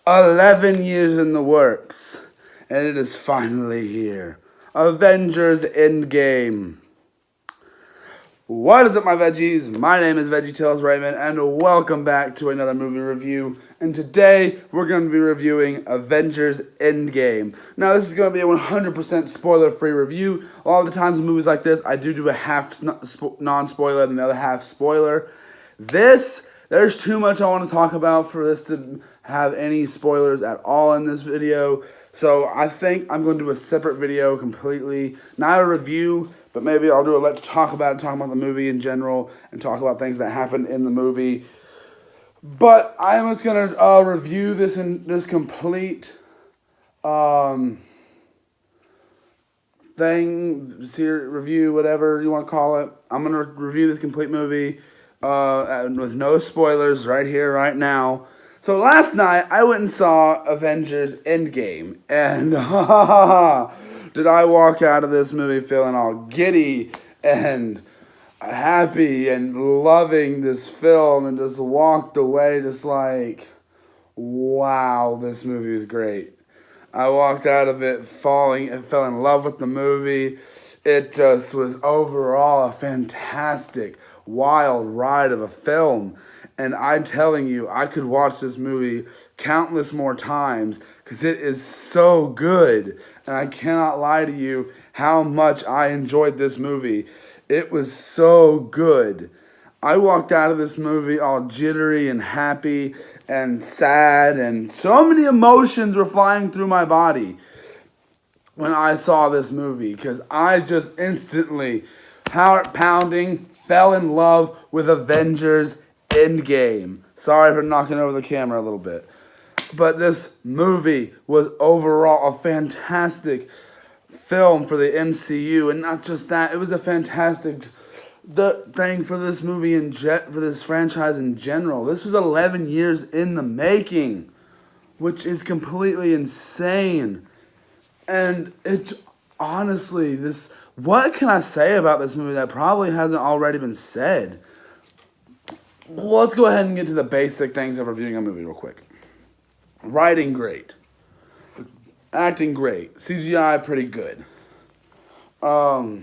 11 years in the works, and it is finally here. Avengers Endgame. What is up, my veggies? My name is VeggieTales Raymond, and welcome back to another movie review. And today, we're going to be reviewing Avengers Endgame. Now, this is going to be a 100% spoiler-free review. A lot of the times in movies like this, I do a half non-spoiler and the other half spoiler. There's too much I want to talk about for this to have any spoilers at all in this video. So I think I'm going to do a separate video completely, not a review, but maybe I'll do a let's talk about the movie in general and talk about things that happened in the movie. But I'm just going to review this in this complete review, whatever you want to call it. I'm going to review this complete movie with no spoilers right here, right now. So last night, I went and saw Avengers Endgame, and did I walk out of this movie feeling all giddy and happy and loving this film, and just walked away just like, wow, this movie is great. I walked out of it fell in love with the movie. It just was overall a fantastic, wild ride of a film. And I'm telling you, I could watch this movie countless more times because it is so good. And I cannot lie to you how much I enjoyed this movie. It was so good. I walked out of this movie all jittery and happy and sad, and so many emotions were flying through my body when I saw this movie, because I just instantly, heart pounding, fell in love with Avengers Endgame. Sorry for knocking over the camera a little bit. But this movie was overall a fantastic film for the MCU, and not just that, it was a fantastic thing for this movie and for this franchise in general. This was 11 years in the making, which is completely insane. And it's honestly, what can I say about this movie that probably hasn't already been said? Well, let's go ahead and get to the basic things of reviewing a movie real quick. Writing, great. Acting, great. CGI, pretty good. I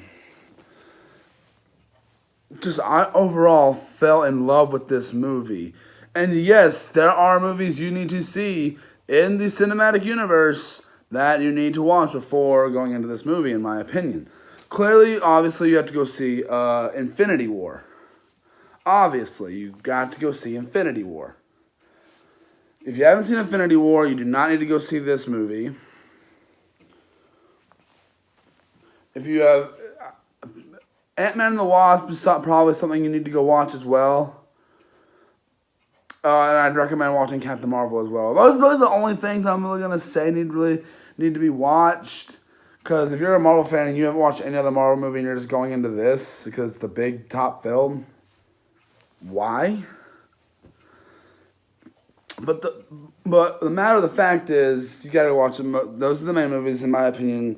overall fell in love with this movie. And yes, there are movies you need to see in the cinematic universe that you need to watch before going into this movie, in my opinion. Clearly, obviously, you have to go see Infinity War. Obviously, you've got to go see Infinity War. If you haven't seen Infinity War, you do not need to go see this movie. If you have Ant-Man and the Wasp, is probably something you need to go watch as well. And I'd recommend watching Captain Marvel as well. Those are really the only things I'm really going to say need to be watched. Because if you're a Marvel fan and you haven't watched any other Marvel movie and you're just going into this because it's the big top film, why? But the matter of the fact is, you gotta watch them. Those are the main movies, in my opinion.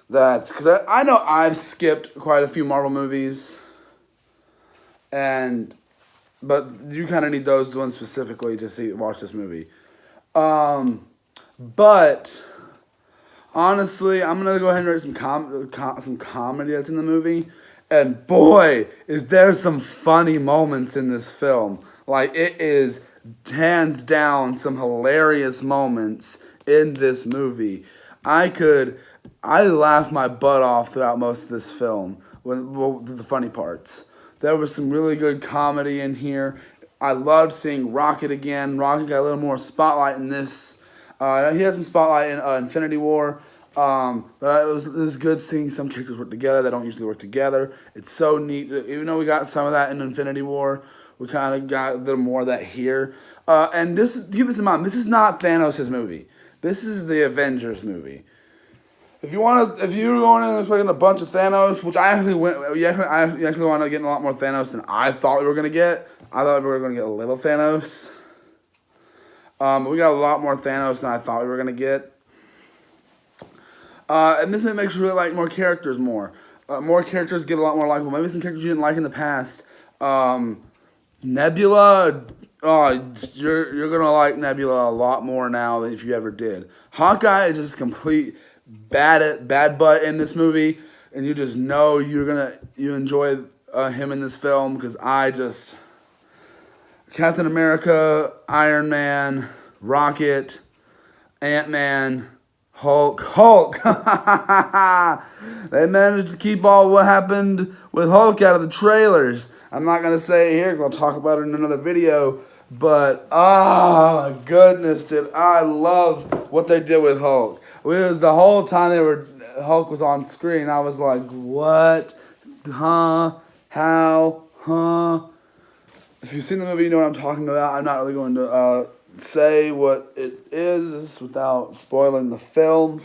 Because I know I've skipped quite a few Marvel movies, but you kind of need those ones specifically to watch this movie. But honestly, I'm gonna go ahead and write some comedy that's in the movie. And boy, is there some funny moments in this film. Like, it is hands down some hilarious moments in this movie. I laughed my butt off throughout most of this film with the funny parts. There was some really good comedy in here. I loved seeing Rocket again. Rocket got a little more spotlight in this. He had some spotlight in Infinity War. But it was good seeing some characters work together that don't usually work together. It's so neat. Even though we got some of that in Infinity War, we kind of got a little more of that here. And keep this in mind, this is not Thanos' movie. This is the Avengers movie. If you're going in expecting a bunch of Thanos, which I actually wound up getting a lot more Thanos than I thought we were gonna get. I thought we were gonna get a little Thanos. But we got a lot more Thanos than I thought we were gonna get. And this makes you really like more characters more. More characters get a lot more likable. Maybe some characters you didn't like in the past. Nebula you're gonna like Nebula a lot more now than if you ever did. Hawkeye is just complete bad butt in this movie, and you just know you enjoy him in this film because Captain America, Iron Man, Rocket, Ant-Man, Hulk. They managed to keep all what happened with Hulk out of the trailers. I'm not going to say it here because I'll talk about it in another video. But, oh my goodness, dude. I love what they did with Hulk. It was the whole time Hulk was on screen, I was like, what? Huh? How? Huh? If you've seen the movie, you know what I'm talking about. I'm not really going to say what it is without spoiling the film.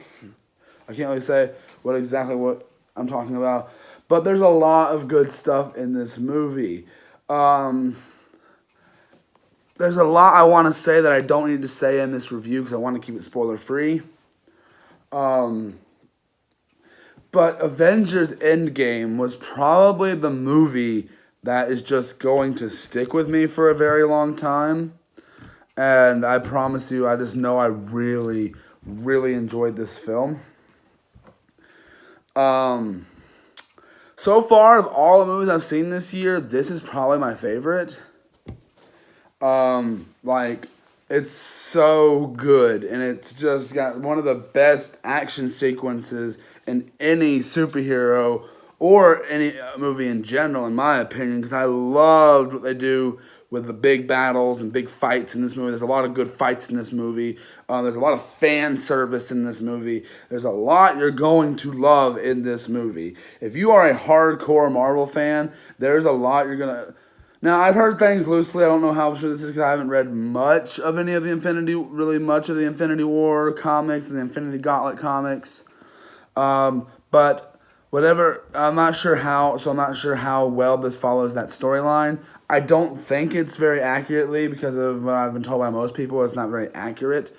I can't really say exactly what I'm talking about. But there's a lot of good stuff in this movie. There's a lot I want to say that I don't need to say in this review because I want to keep it spoiler-free. But Avengers Endgame was probably the movie that is just going to stick with me for a very long time. And I promise you, I just know I really, really enjoyed this film. So far, of all the movies I've seen this year, this is probably my favorite. It's so good, and it's just got one of the best action sequences in any superhero or any movie in general, in my opinion, because I loved what they do with the big battles and big fights in this movie. There's a lot of good fights in this movie. There's a lot of fan service in this movie. There's a lot you're going to love in this movie. If you are a hardcore Marvel fan, there's a lot you're going to... Now, I've heard things loosely. I don't know how true this is because I haven't read much of the Infinity War comics and the Infinity Gauntlet comics. But whatever, I'm not sure how well this follows that storyline. I don't think it's very accurately because of what I've been told by most people. It's not very accurate,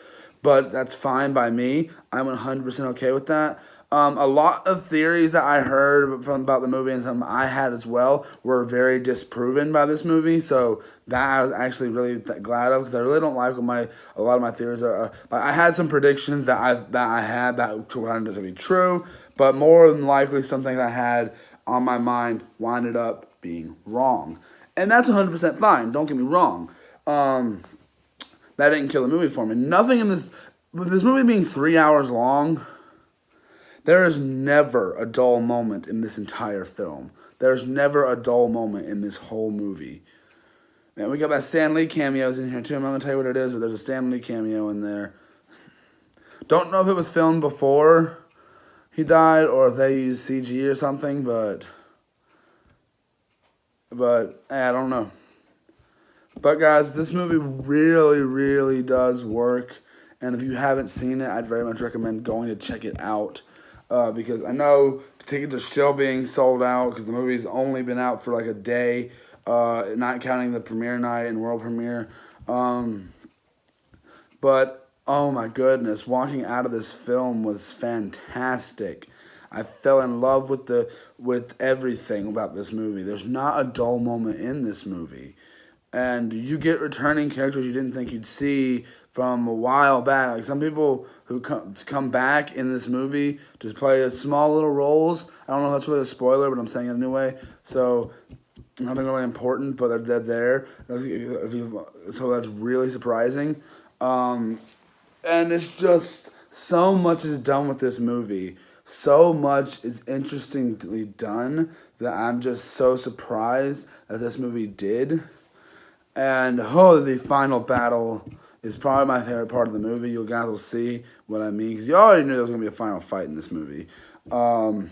but that's fine by me. I'm 100% okay with that. A lot of theories that I heard about the movie and some I had as well were very disproven by this movie. So that I was actually really glad of because I really don't like what a lot of my theories are. I had some predictions that I had that turned out to be true, but more than likely something I had on my mind winded up being wrong. And that's 100% fine. Don't get me wrong. That didn't kill the movie for me. Nothing in this... With this movie being 3 hours long, there is never a dull moment in this entire film. There's never a dull moment in this whole movie. And we got that Stan Lee cameos in here too. I'm not going to tell you what it is, but there's a Stan Lee cameo in there. Don't know if it was filmed before he died or if they used CG or something, but I don't know. But guys, this movie really, really does work. And if you haven't seen it, I'd very much recommend going to check it out. Because I know tickets are still being sold out because the movie's only been out for like a day, not counting the premiere night and world premiere. But, oh my goodness, walking out of this film was fantastic. I fell in love with everything about this movie. There's not a dull moment in this movie. And you get returning characters you didn't think you'd see from a while back. Like some people who come back in this movie to play small little roles. I don't know if that's really a spoiler, but I'm saying it anyway. So nothing really important, but they're there. So that's really surprising. And it's just so much is done with this movie. So much is interestingly done that I'm just so surprised that this movie did. And the final battle is probably my favorite part of the movie. You guys will see what I mean because you already knew there was going to be a final fight in this movie. For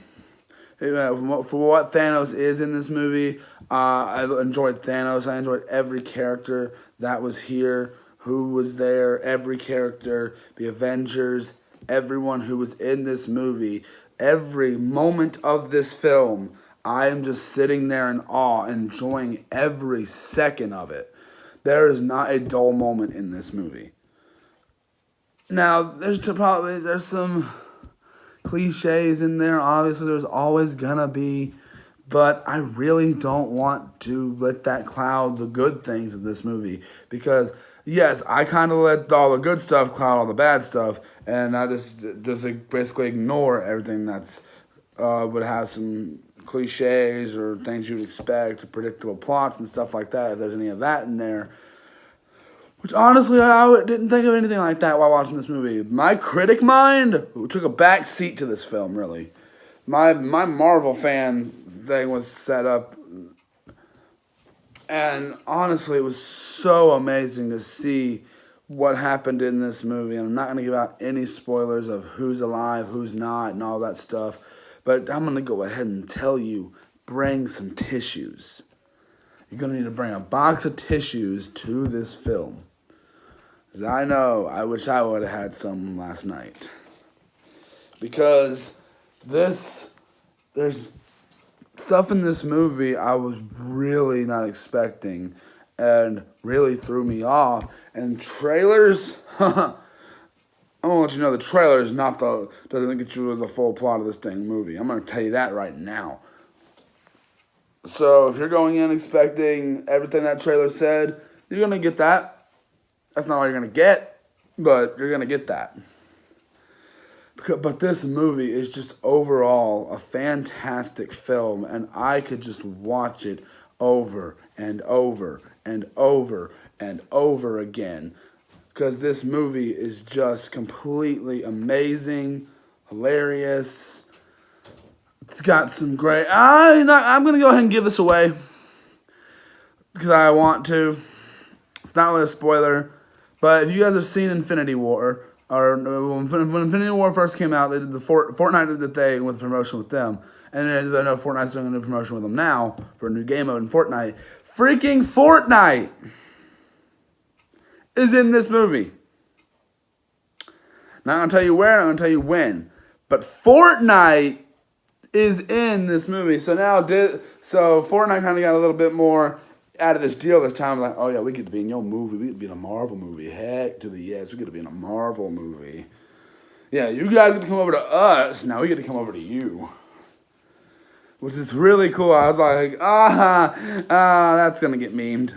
what Thanos is in this movie, I enjoyed Thanos. I enjoyed every character that was here, who was there, every character, the Avengers, everyone who was in this movie, every moment of this film. I am just sitting there in awe, enjoying every second of it. There is not a dull moment in this movie. Now, there's some cliches in there. Obviously, there's always gonna be, But I really don't want to let that cloud the good things of this movie because yes, I kind of let all the good stuff cloud all the bad stuff, and I just like, basically ignore everything that's would have some cliches or things you'd expect, predictable plots and stuff like that. If there's any of that in there, which honestly didn't think of anything like that while watching this movie. My critic mind took a back seat to this film. Really, my Marvel fan thing was set up. And honestly, it was so amazing to see what happened in this movie. And I'm not going to give out any spoilers of who's alive, who's not, and all that stuff. But I'm going to go ahead and tell you, bring some tissues. You're going to need to bring a box of tissues to this film. Because I know, I wish I would have had some last night. Because there's stuff in this movie I was really not expecting and really threw me off. And trailers, I'm gonna let you know the trailer is doesn't get you the full plot of this dang movie. I'm gonna tell you that right now. So if you're going in expecting everything that trailer said, you're gonna get that. That's not all you're gonna get, but you're gonna get that. But this movie is just overall a fantastic film, and I could just watch it over and over and over and over again. Because this movie is just completely amazing, hilarious. It's got some great... I'm going to go ahead and give this away. Because I want to. It's not really a spoiler. But if you guys have seen Infinity War... Or when Infinity War first came out, they did the Fortnite did the thing with promotion with them, and then I know Fortnite's doing a new promotion with them now for a new game mode in Fortnite. Freaking Fortnite is in this movie. Not gonna tell you where, not gonna tell you when, but Fortnite is in this movie. So now, Fortnite kind of got a little bit more out of this deal this time. Like, oh yeah, we get to be in your movie. We get to be in a Marvel movie. Heck to the yes, we get to be in a Marvel movie. Yeah, you guys get to come over to us. Now we get to come over to you. Which is really cool. I was like, that's gonna get memed.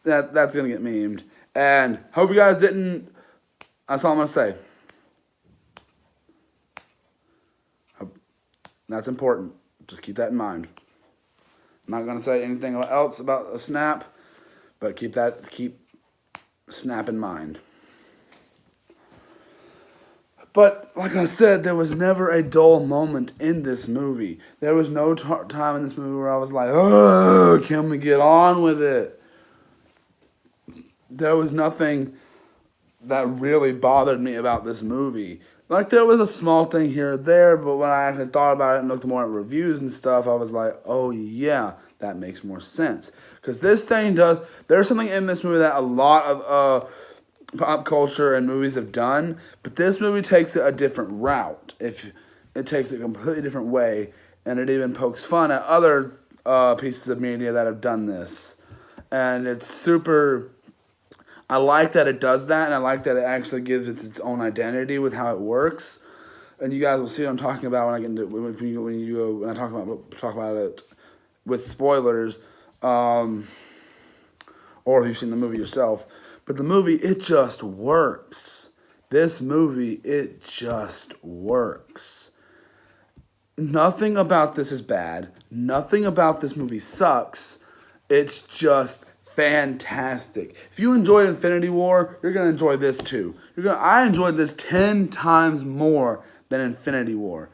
That's gonna get memed. And hope you guys didn't. That's all I'm gonna say. That's important. Just keep that in mind. I'm not going to say anything else about a snap, but keep snap in mind. But like I said, there was never a dull moment in this movie. There was no time in this movie where I was like, oh, can we get on with it? There was nothing that really bothered me about this movie. Like, there was a small thing here or there, but when I actually thought about it and looked more at reviews and stuff, I was like, oh, yeah, that makes more sense. Because there's something in this movie that a lot of pop culture and movies have done, but this movie takes it a different route. It takes it a completely different way, and it even pokes fun at other pieces of media that have done this. And it's super... I like that it does that, and I like that it actually gives it its own identity with how it works. And you guys will see what I'm talking about when I get into when I talk about it with spoilers, or if you've seen the movie yourself. But the movie, it just works. This movie, it just works. Nothing about this is bad. Nothing about this movie sucks. It's just fantastic. If you enjoyed Infinity War, you're gonna enjoy this too. I enjoyed this 10 times more than Infinity War.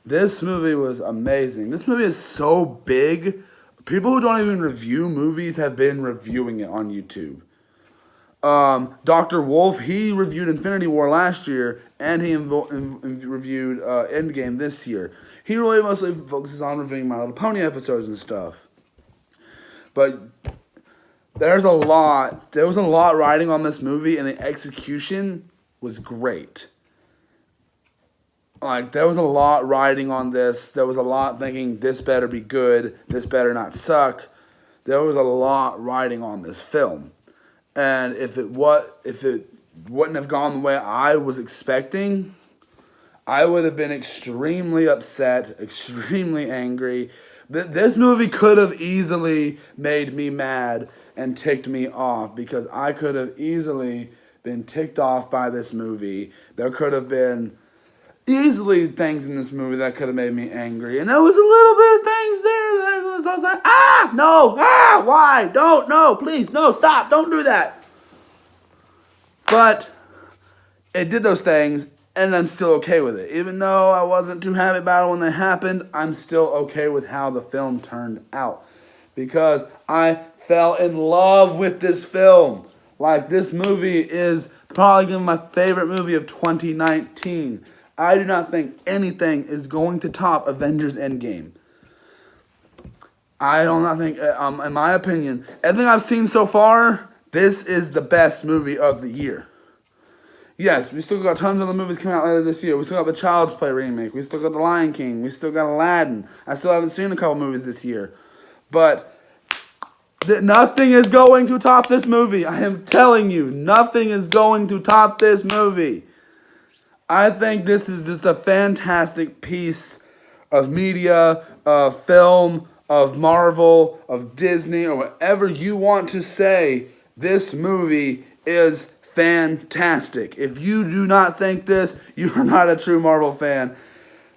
This movie was amazing. This movie is so big. People who don't even review movies have been reviewing it on YouTube. Dr. Wolf, he reviewed Infinity War last year, and he reviewed Endgame this year. He really mostly focuses on reviewing My Little Pony episodes and stuff. But there was a lot riding on this movie, and the execution was great. Like, there was a lot riding on this. There was a lot thinking, this better be good, this better not suck. There was a lot riding on this film. And if it wouldn't have gone the way I was expecting, I would have been extremely upset, extremely angry. This movie could have easily made me mad and ticked me off because I could have easily been ticked off by this movie. There could have been easily things in this movie that could have made me angry. And there was a little bit of things there that I was like, why? Don't, no, please, no, stop, don't do that. But it did those things, and I'm still okay with it. Even though I wasn't too happy about it when they happened, I'm still okay with how the film turned out. Because I fell in love with this film. Like, this movie is probably gonna be my favorite movie of 2019. I do not think anything is going to top Avengers Endgame. I do not think, in my opinion, everything I've seen so far, this is the best movie of the year. Yes, we still got tons of other movies coming out later this year. We still got the Child's Play remake. We still got The Lion King. We still got Aladdin. I still haven't seen a couple movies this year. But nothing is going to top this movie. I am telling you, nothing is going to top this movie. I think this is just a fantastic piece of media, of film, of Marvel, of Disney, or whatever you want to say. This movie is fantastic. If you do not think this, you are not a true Marvel fan.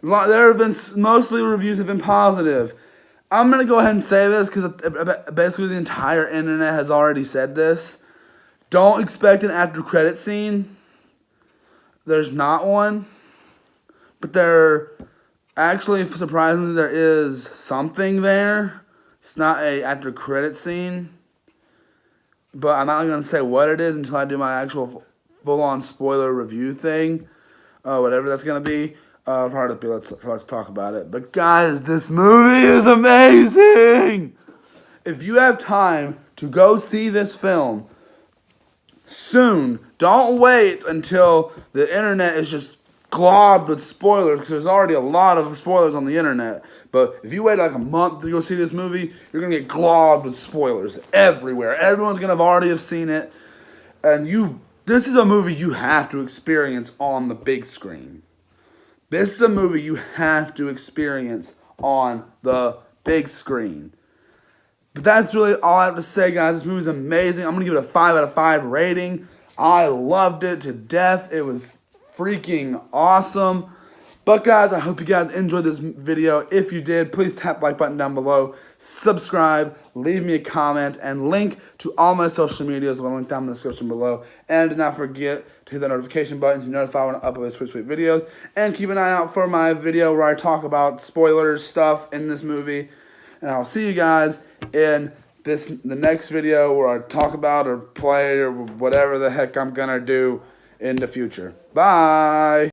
There have been, mostly reviews have been positive. I'm going to go ahead and say this because basically the entire internet has already said this. Don't expect an after credit scene. There's not one. But actually, surprisingly, there is something there. It's not a after credit scene. But I'm not going to say what it is until I do my actual full-on spoiler review thing. Whatever that's going to be. Let's talk about it. But guys, this movie is amazing! If you have time to go see this film soon, don't wait until the internet is just globbed with spoilers, because there's already a lot of spoilers on the internet. But if you wait like a month to go see this movie, you're going to get globbed with spoilers everywhere. Everyone's going to already have seen it. And this is a movie you have to experience on the big screen. This is a movie you have to experience on the big screen. But that's really all I have to say, guys. This movie's amazing. I'm going to give it a 5 out of 5 rating. I loved it to death. It was freaking awesome. But guys, I hope you guys enjoyed this video. If you did, please tap the like button down below. Subscribe, leave me a comment, and link to all my social medias will link down in the description below. And do not forget to hit the notification button to be notified when I upload sweet videos. And keep an eye out for my video where I talk about spoilers stuff in this movie. And I'll see you guys in the next video where I talk about or play or whatever the heck I'm gonna do in the future. Bye!